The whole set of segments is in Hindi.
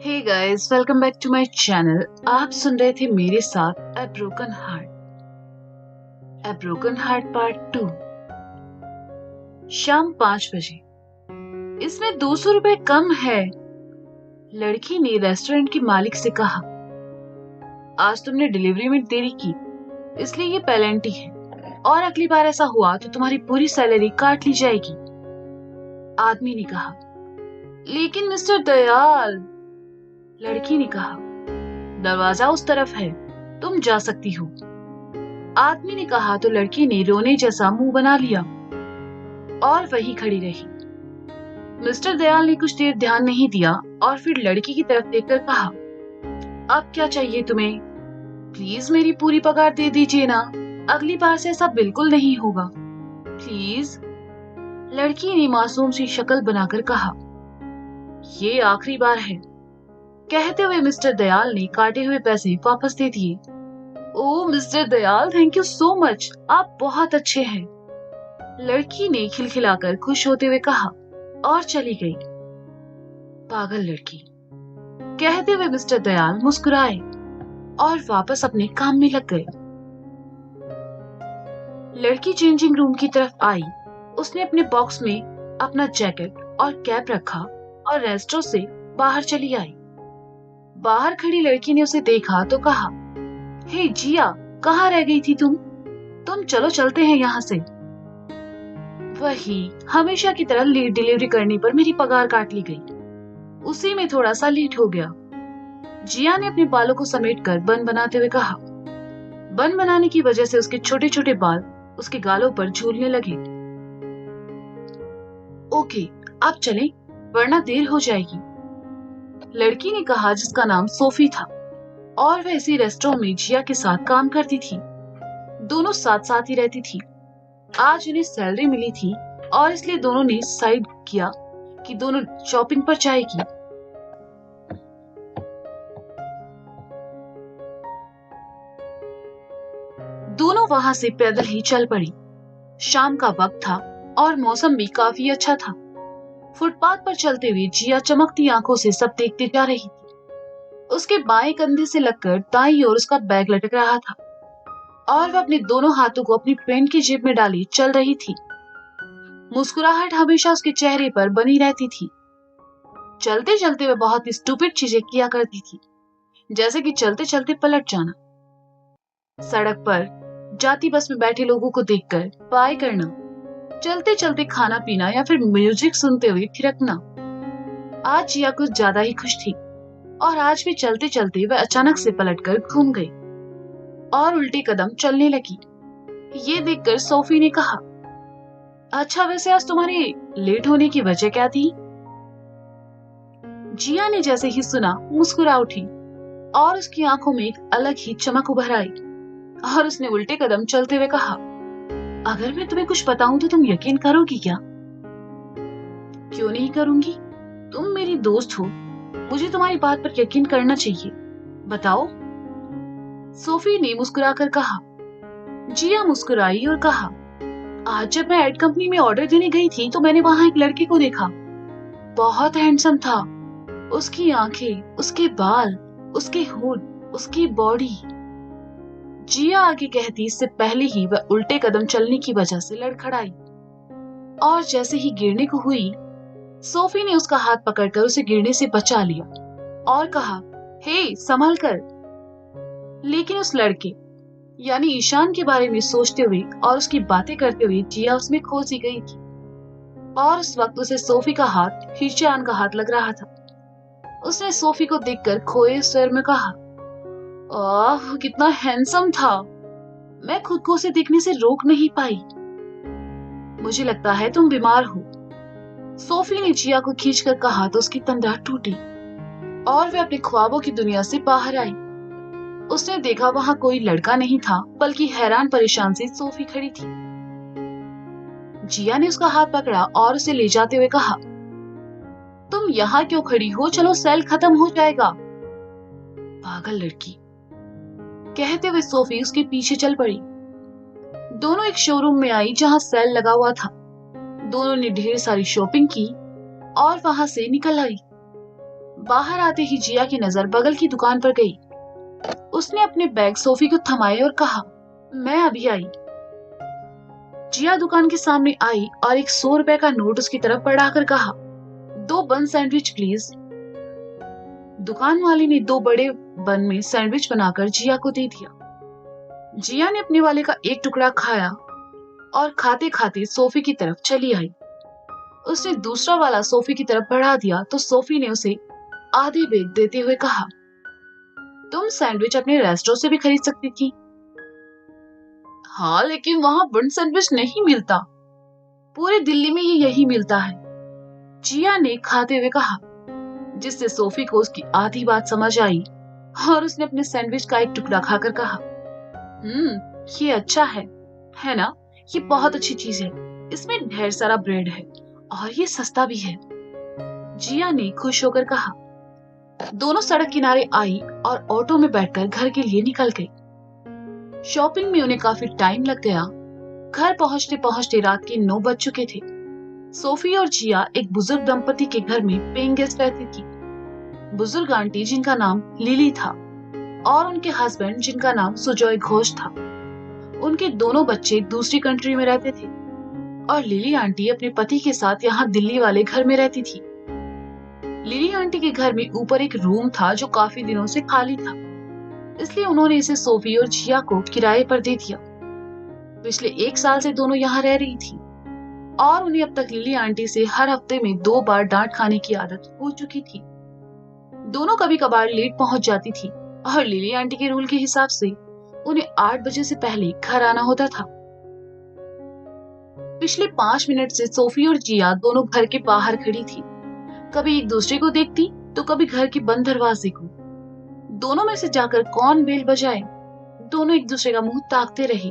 Hey guys, welcome back to my channel. आप सुन रहे थे मेरे साथ ए ब्रोकन हार्ट पार्ट 2। शाम 5 बजे। इसमें 200 रुपए कम है, लड़की ने रेस्टोरेंट के मालिक से कहा। आज तुमने डिलीवरी में देरी की, इसलिए ये पेनल्टी है, और अगली बार ऐसा हुआ तो तुम्हारी पूरी सैलरी काट ली जाएगी। आदमी ने कहा। लेकिन मिस्टर दयाल, लड़की ने कहा, दरवाजा उस तरफ है, तुम जा सकती हो। आदमी ने कहा तो लड़की ने रोने जैसा मुंह बना लिया और वहीं खड़ी रही। मिस्टर दयाल ने कुछ देर ध्यान नहीं दिया और फिर लड़की की तरफ देखकर कहा, अब क्या चाहिए तुम्हें? प्लीज मेरी पूरी पगार दे दीजिए ना, अगली बार से ऐसा बिल्कुल नहीं होगा, प्लीज। लड़की ने मासूम सी शक्ल बनाकर कहा, ये आखिरी बार है। कहते हुए मिस्टर दयाल ने काटे हुए पैसे वापस दे दिए। Oh mister Dayal, thank you so much, आप बहुत अच्छे हैं, लड़की ने खिलखिलाकर खुश होते हुए कहा और चली गई। पागल लड़की, कहते हुए मिस्टर दयाल मुस्कुराए और वापस अपने काम में लग गए। लड़की चेंजिंग रूम की तरफ आई। उसने अपने बॉक्स में अपना जैकेट और कैप रखा और रेस्टोरेंट से बाहर चली आई। बाहर खड़ी लड़की ने उसे देखा तो कहा, हे जिया, कहाँ रह गई थी तुम? चलो चलते हैं यहाँ से। वही हमेशा की तरह लेट डिलीवरी करने पर मेरी पगार काट ली गई, उसी में थोड़ा सा लेट हो गया। जिया ने अपने बालों को समेटकर बन बनाते हुए कहा। बन बनाने की वजह से उसके छोटे छोटे बाल उसके गालों पर झूलने लगे। ओके, आप चलें, वरना देर हो जाएगी, लड़की ने कहा, जिसका नाम सोफी था और वह इसी रेस्टोरेंट में जिया के साथ काम करती थी। दोनों साथ साथ ही रहती थी। आज उन्हें सैलरी मिली थी और इसलिए दोनों ने डिसाइड किया कि दोनों शॉपिंग पर जाएगी। दोनों वहां से पैदल ही चल पड़ी। शाम का वक्त था और मौसम भी काफी अच्छा था। फुटपाथ पर चलते हुए जिया चमकती आंखों से सब देखते जा रही थी। उसके बाएं कंधे से लगकर दाईं ओर उसका बैग लटक रहा था और वह अपने दोनों हाथों को अपनी पैंट की जेब में डाली चल रही थी। मुस्कुराहट हमेशा उसके चेहरे पर बनी रहती थी। चलते चलते वह बहुत ही स्टूपिड चीजें किया करती थी, जैसे कि चलते चलते पलट जाना, सड़क पर जाती बस में बैठे लोगों को देखकर बाय करना, चलते चलते खाना पीना या फिर म्यूजिक सुनते हुए थिरकना। आज जिया कुछ ज्यादा ही खुश थी और आज भी चलते चलते वह अचानक से पलटकर घूम गई और उल्टे कदम चलने लगी। ये देखकर सोफी ने कहा, अच्छा वैसे आज तुम्हारे लेट होने की वजह क्या थी? जिया ने जैसे ही सुना मुस्कुरा उठी और उसकी आंखों में एक अलग ही चमक उभर आई और उसने उल्टे कदम चलते हुए कहा, अगर मैं तुम्हें कुछ बताऊं तो तुम यकीन करोगी क्या? क्यों नहीं करूंगी, तुम मेरी दोस्त हो, मुझे तुम्हारी बात पर यकीन करना चाहिए, बताओ, सोफी ने मुस्कुराकर कहा। जिया मुस्कुराई और कहा, आज जब मैं एड कंपनी में ऑर्डर देने गई थी तो मैंने वहां एक लड़के को देखा, बहुत हैंडसम था, उसकी आंखें, उसके बाल, उसके होंठ, उसकी बॉडी। जिया आगे कहती इससे पहले ही वह उल्टे कदम चलने की वजह से लड़खड़ाई और जैसे ही गिरने को हुई, सोफी ने उसका हाथ पकड़कर उसे गिरने से बचा लिया और कहा, हे संभल कर। लेकिन उस लड़के यानी ईशान के बारे में सोचते हुए और उसकी बातें करते हुए जिया उसमें खो सी गई थी और उस वक्त उसे सोफी का हाथ ईशान का हाथ लग रहा था। उसने सोफी को देखकर खोए स्वर में कहा, आह कितना हैंडसम था, मैं खुद को उसे देखने से रोक नहीं पाई, मुझे लगता है तुम बीमार हो। सोफी ने जिया को खींचकर कहा तो उसकी तंद्रा टूटी और वह अपने ख्वाबों की दुनिया से बाहर आई। उसने देखा वहां कोई लड़का नहीं था, बल्कि हैरान परेशान सी सोफी खड़ी थी। जिया ने उसका हाथ पकड़ा और उसे ले जाते हुए कहा, तुम यहाँ क्यों खड़ी हो, चलो सेल खत्म हो जाएगा। पागल लड़की, कहते हुए सोफी उसके पीछे चल पड़ी। दोनों एक शोरूम में आई जहां सेल लगा हुआ था। दोनों ने ढेर सारी शॉपिंग की और वहां से निकल आई। बाहर आते ही जिया की नजर बगल की दुकान पर गई। उसने अपने बैग सोफी को थमाए और कहा, मैं अभी आई। जिया दुकान के सामने आई और एक 100 रुपए का नोट उसकी तरफ बढ़ाकर कहा, 2 बन सैंडविच प्लीज। दुकान वाले ने 2 बड़े बन में सैंडविच बनाकर जिया को दे दिया। जिया ने अपने वाले का एक टुकड़ा खाया और खाते खाते सोफी की तरफ चली आई। उसने दूसरा वाला सोफी की तरफ बढ़ा दिया तो सोफी ने उसे आधे बेग देते हुए कहा, तुम सैंडविच अपने रेस्टोरेंट से भी खरीद सकती थी। हाँ, लेकिन वहां बन सैंडविच नहीं मिलता। पूरे दिल्ली में ये यही मिलता है, जिया ने खाते हुए कहा, जिससे सोफी को उसकी आधी बात समझ आई और उसने अपने सैंडविच का एक टुकड़ा खाकर कहा, ये अच्छा है ना? ये बहुत अच्छी चीज है। इसमें ढेर सारा ब्रेड है और ये सस्ता भी है। जिया ने खुश होकर कहा। दोनों सड़क किनारे आई और ऑटो में बैठकर घर के लिए निकल गई। शॉपिंग में उन्हें काफी टाइम लग गया। घर पहुंचते पहुंचते रात के 9 बज चुके थे। सोफी और जिया एक बुजुर्ग दंपति के घर में पेइंग गेस्ट रहती थी। बुजुर्ग आंटी जिनका नाम लिली था और उनके हस्बैंड जिनका नाम सुजॉय घोष था। उनके दोनों बच्चे दूसरी कंट्री में रहते थे और लिली आंटी अपने पति के साथ यहाँ दिल्ली वाले घर में रहती थी। लिली आंटी के घर में ऊपर एक रूम था जो काफी दिनों से खाली था, इसलिए उन्होंने इसे सोफी और जिया को किराए पर दे दिया। पिछले 1 साल से दोनों यहाँ रह रही थी और उन्हें अब तक लिली आंटी से हर हफ्ते में 2 बार डांट खाने की आदत हो चुकी थी। दोनों कभी कभार लेट पहुंच जाती थी और लिली आंटी के रूल के हिसाब से उन्हें 8 बजे से पहले घर आना होता था। पिछले 5 मिनट से सोफी और जिया दोनों घर के बाहर खड़ी थी, कभी एक दूसरे को देखती तो कभी घर के बंद दरवाजे को। दोनों में से जाकर कौन बेल बजाए, दोनों एक दूसरे का मुंह ताकते रहे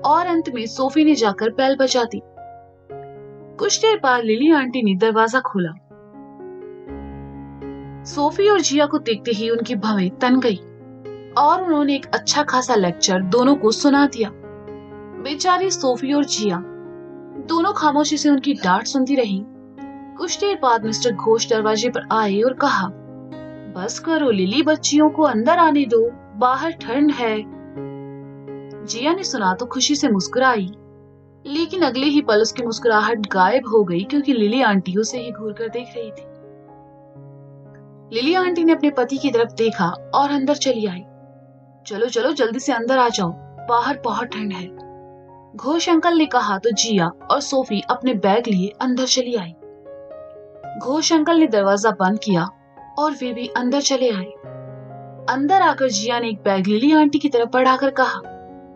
और अंत में सोफी ने जाकर बेल बजा दी। कुछ देर बाद लिली आंटी ने दरवाजा खोला। सोफी और जिया को देखते ही उनकी भवें तन गई और उन्होंने एक अच्छा खासा लेक्चर दोनों को सुना दिया। बेचारी सोफी और जिया दोनों खामोशी से उनकी डांट सुनती रही। कुछ देर बाद मिस्टर घोष दरवाजे पर आए और कहा, बस करो लिली, बच्चियों को अंदर आने दो, बाहर ठंड है। जिया ने सुना तो खुशी से मुस्कुराई, लेकिन अगले ही पल उसकी मुस्कुराहट गायब हो गई क्योंकि लिली आंटी उसे ही घूर कर देख रही थी। लिली आंटी ने अपने पति की तरफ देखा और अंदर चली आई। चलो चलो जल्दी से अंदर आ जाओ, बाहर बहुत ठंड है, घोष अंकल ने कहा तो जिया और सोफी अपने बैग लिए अंदर चली आई। घोष अंकल ने दरवाजा बंद किया और वे भी अंदर चले आए। अंदर आकर जिया ने एक बैग लिली आंटी की तरफ बढ़ाकर कहा,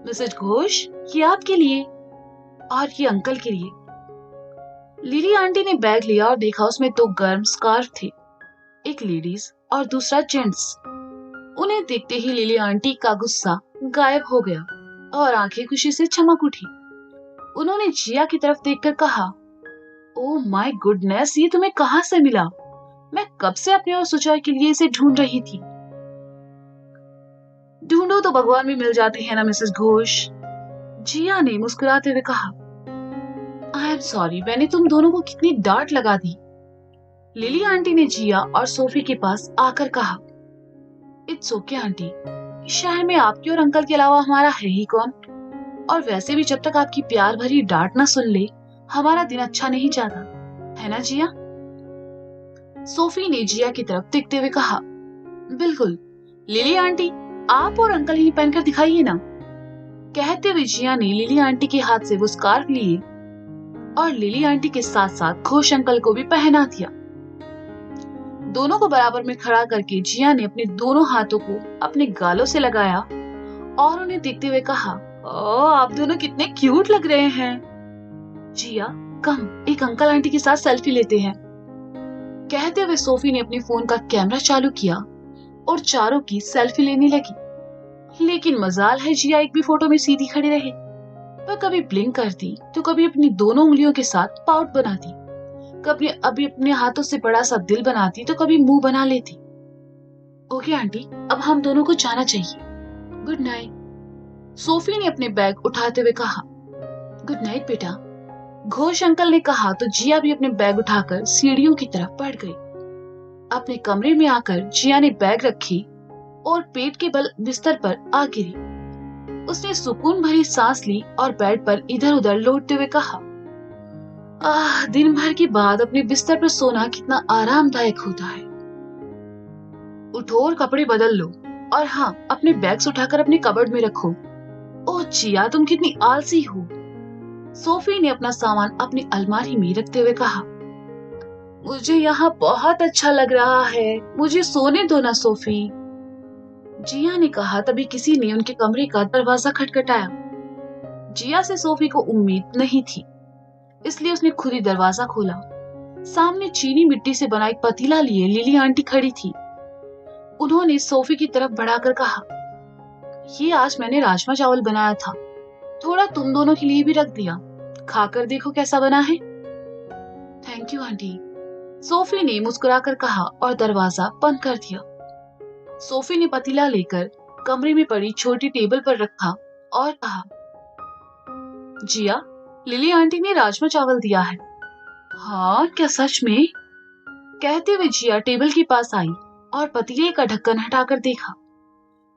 मिसेज घोष, ये आपके लिए और ये अंकल के लिए। लिली आंटी ने बैग लिया और देखा उसमें 2 गर्म स्कार्फ थे, एक लेडीज और दूसरा जेंट्स। उन्हें देखते ही लिली आंटी का गुस्सा गायब हो गया और आंखें खुशी से चमक उठी। उन्होंने जिया की तरफ देखकर कहा, ओह माय गुडनेस, ये तुम्हें कहां से मिला? मैं कब से अपने और सुजॉय के लिए इसे ढूंढ रही थी। ढूंढो तो भगवान भी मिल जाते हैं ना मिसेस घोष, जिया ने मुस्कुराते हुए कहा। आई एम सॉरी, मैंने तुम दोनों को कितनी डांट लगा दी। लिली आंटी ने जिया और सोफी के पास आकर कहा, इट्स ओके आंटी, शहर में आपके और अंकल के अलावा हमारा है ही कौन, और वैसे भी जब तक आपकी प्यार भरी डांट ना सुन ले हमारा दिन अच्छा नहीं जाता, है ना जिया? सोफी ने जिया की तरफ देखते हुए कहा, बिल्कुल लिली आंटी, आप और अंकल ही पहनकर दिखाइए ना। कहते हुए जिया ने लिली आंटी के हाथ से वो स्कार्फ लिए और लिली आंटी के साथ साथ घोष अंकल को भी पहना दिया। दोनों को बराबर में खड़ा करके जिया ने अपने दोनों हाथों को अपने गालों से लगाया और उन्हें देखते हुए कहा, ओह आप दोनों कितने क्यूट लग रहे हैं। जिया, कम एक अंकल आंटी के साथ सेल्फी लेते हैं। कहते हुए सोफी ने अपने फोन का कैमरा चालू किया और चारों की सेल्फी लेने लगी। लेकिन मजाल है जिया एक भी फोटो में सीधी खड़ी रहे। वह कभी ब्लिंक करती तो कभी अपनी दोनों उंगलियों के साथ पाउट बनाती, कभी अभी अपने हाथों से बड़ा सा दिल बनाती तो कभी मुंह बना लेती। ओके आंटी, अब हम दोनों को जाना चाहिए, गुड नाइट। सोफी ने अपने बैग उठाते हुए कहा। गुड नाइट बेटा, घोष अंकल ने कहा तो जिया भी अपने बैग उठाकर सीढ़ियों की तरफ बढ़ गई। अपने कमरे में आकर जिया ने बैग रखी और पेट के बल बिस्तर पर आ गिरी। उसने सुकून भरी सांस ली और बेड पर इधर उधर लौटते हुए कहा, दिन भर के बाद अपने बिस्तर पर सोना कितना आरामदायक होता है। उठो और कपड़े बदल लो और हाँ, अपने बैग्स उठाकर अपने कबर्ड में रखो। ओह जिया, तुम कितनी आलसी हो। सोफी ने अपना सामान अपनी अलमारी में रखते हुए कहा, मुझे यहाँ बहुत अच्छा लग रहा है, मुझे सोने दो ना सोफी। जिया ने कहा। तभी किसी ने उनके कमरे का दरवाजा खटखटाया। जिया से सोफी को उम्मीद नहीं थी, इसलिए उसने खुद ही दरवाजा खोला। सामने चीनी मिट्टी से बना एक पतीला लिए लिली आंटी खड़ी थी। उन्होंने सोफी की तरफ बढ़ाकर कहा, ये आज मैंने राजमा चावल बनाया था, थोड़ा तुम दोनों के लिए भी रख दिया, खाकर देखो कैसा बना है। थैंक यू आंटी, सोफी ने मुस्कुराकर कहा और दरवाजा बंद कर दिया। सोफी ने पतीला लेकर कमरे में पड़ी छोटी टेबल पर रखा और कहा, जिया, लिली आंटी ने राजमा चावल दिया है। हाँ, क्या सच में? कहते हुए जिया टेबल के पास आई और पतीले का ढक्कन हटाकर देखा।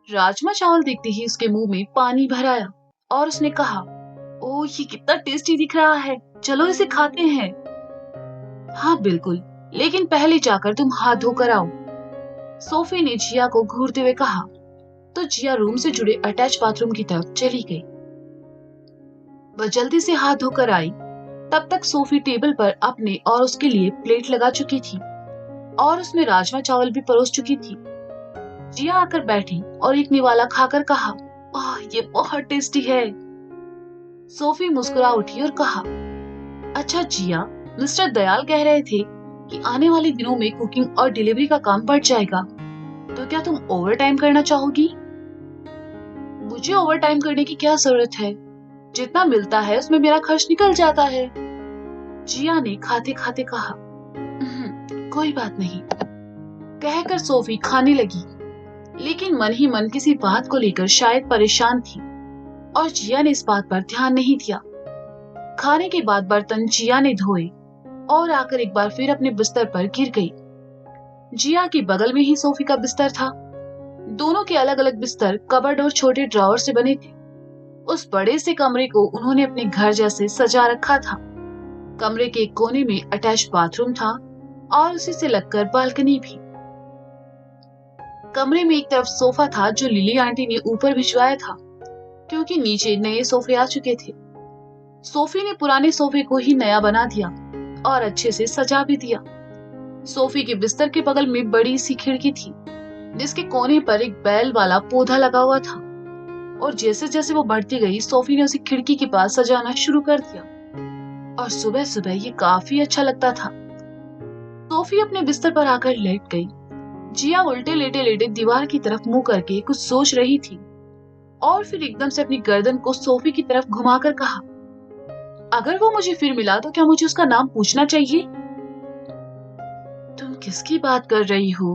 राजमा चावल देखते ही उसके मुंह में पानी भर आया और उसने कहा, ओह ये कितना टेस्टी दिख रहा है, चलो इसे खाते हैं। हाँ बिल्कुल, लेकिन पहले जाकर तुम हाथ धोकर आओ, सोफी ने जिया को घूरते हुए कहा। तो जिया रूम से जुड़े अटैच बाथरूम की तरफ चली गई। वह जल्दी से हाथ धोकर आई। तब तक सोफी टेबल पर अपने और उसके लिए प्लेट लगा चुकी थी और उसमें राजमा चावल भी परोस चुकी थी। जिया आकर बैठी और एक निवाला खाकर कहा, ये बहुत टेस्टी है। सोफी मुस्कुरा उठी और कहा, अच्छा जिया, मिस्टर दयाल कह रहे थे कि आने वाले दिनों में कुकिंग और डिलीवरी का काम बढ़ जाएगा, तो क्या तुम ओवर टाइम करना चाहोगी? मुझे ओवर टाइम करने की क्या जरूरत है, जितना मिलता है उसमें मेरा खर्च निकल जाता है, जिया ने खाते खाते कहा। कोई बात नहीं, कहकर सोफी खाने लगी, लेकिन मन ही मन किसी बात को लेकर शायद परेशान थी और जिया ने इस बात पर ध्यान नहीं दिया। खाने के बाद बर्तन जिया ने धोए और आकर एक बार फिर अपने बिस्तर पर गिर गई। जिया के बगल में ही सोफी का बिस्तर था। दोनों के अलग अलग बिस्तर कबर्ड और छोटे ड्रॉवर से बने थे। उस बड़े से कमरे को उन्होंने अपने घर जैसे सजा रखा था। कमरे के एक कोने में अटैच बाथरूम था और उसी से लगकर बालकनी भी। कमरे में एक तरफ सोफा था जो लिली आंटी ने ऊपर भिजवाया था, क्योंकि नीचे नए सोफे आ चुके थे। सोफी ने पुराने सोफे को ही नया बना दिया और अच्छे से सजा भी दिया। सोफी के बिस्तर के बगल में बड़ी सी खिड़की थी, जिसके कोने पर एक बैल वाला पौधा लगा हुआ था, और जैसे जैसे वो बढ़ती गई, सोफी ने उसे खिड़की के पास सजाना शुरू कर दिया और सुबह सुबह ये काफी अच्छा लगता था। सोफी अपने बिस्तर पर आकर लेट गई। जिया उल्टे लेटे लेटे दीवार की तरफ मुंह करके कुछ सोच रही थी और फिर एकदम से अपनी गर्दन को सोफी की तरफ घुमाकर कहा, अगर वो मुझे फिर मिला तो क्या मुझे उसका नाम पूछना चाहिए? तुम किसकी बात कर रही हो?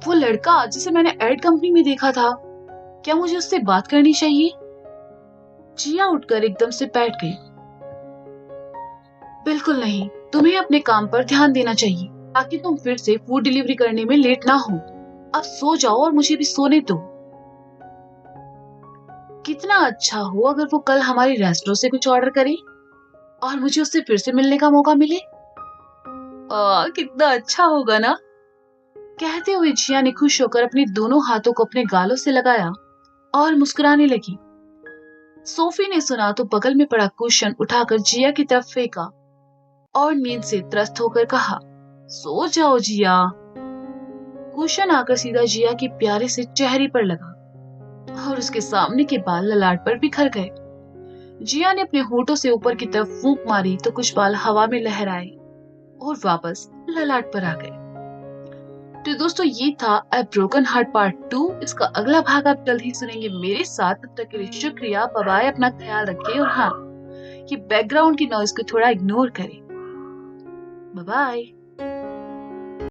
वो लड़का जिसे मैंने एड कंपनी में देखा था, क्या मुझे उससे बात करनी चाहिए? जिया उठकर एकदम से बैठ गई। बिल्कुल नहीं, तुम्हें अपने काम पर ध्यान देना चाहिए ताकि तुम फिर से फूड डिलीवरी करने में लेट ना हो। अब सो जाओ और मुझे भी सोने दो। कितना अच्छा हो अगर वो कल हमारे रेस्टोरेंट से कुछ ऑर्डर करे और मुझे उससे फिर से मिलने का मौका मिले। कितना अच्छा होगा ना। कहते हुए जिया ने खुश होकर अपने दोनों हाथों को अपने गालों से लगाया और मुस्कुराने लगी। सोफी ने सुना तो बगल में पड़ा कुशन उठाकर जिया की तरफ फेंका और नींद से त्रस्त होकर कहा, सो जाओ जिया। कुशन आकर सीधा जिया के प्यारे से चेहरे पर लगा और उसके सामने के बाल ललाट पर बिखर गए। जिया ने अपने होठों से ऊपर की तरफ फूंक मारी तो कुछ बाल हवा में लहराए और वापस ललाट पर आ गए। तो दोस्तों, ये था अ ब्रोकन हार्ट पार्ट 2। इसका अगला भाग आप जल्द ही सुनेंगे मेरे साथ। तब तक के लिए शुक्रिया, बाय बाय, अपना ख्याल रखें और हाँ, ये बैकग्राउंड की नॉइज को थोड़ा इग्नोर करें। Bye bye.